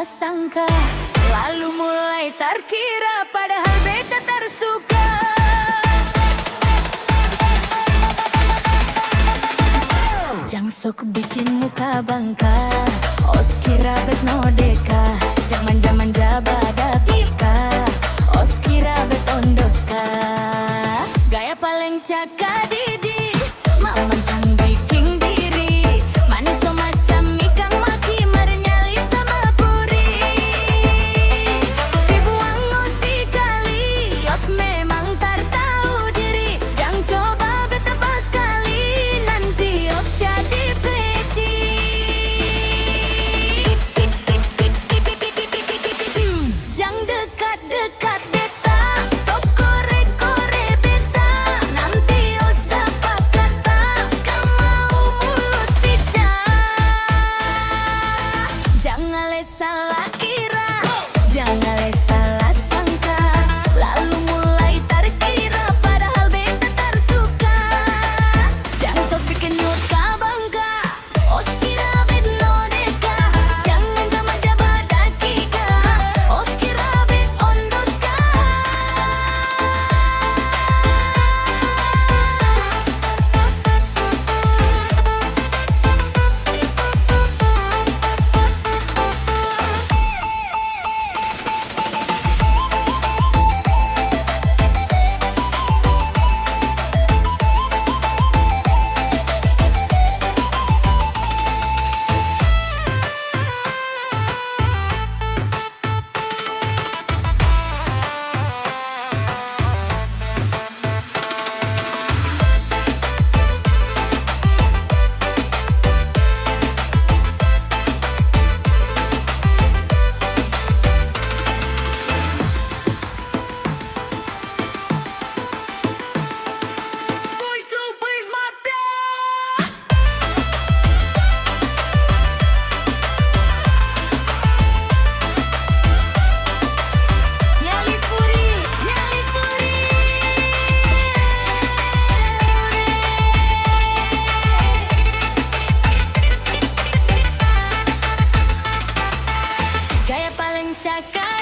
salah sangka, lalu mulai terkira padahal beta tersuka. Jang sok bikin muka bangka, oskira bet no deka, zaman jabada pika, oskira bet ondoska. Gaya paling cakap didi, mama jang bikin diri, manis so macam ikan maki merenyali sama puri. Dibuang os di kali, os memang tak tahu diri, jang coba betebas sekali, nanti os jadi peci. Jang dekat-dekat beta, stop kore-kore beta, nanti os dapat kata, kau mau mulut bicara. Jangan le salah kira, jangan le salah sangka, lalu mulai terkira padahal beta tersuka. Jangan sok bikin muka bangga, os kira bet no deka, jangan gama jabada kika, os kira bet ondoska. Nyali puri, nyali puri. Gaya paling cakap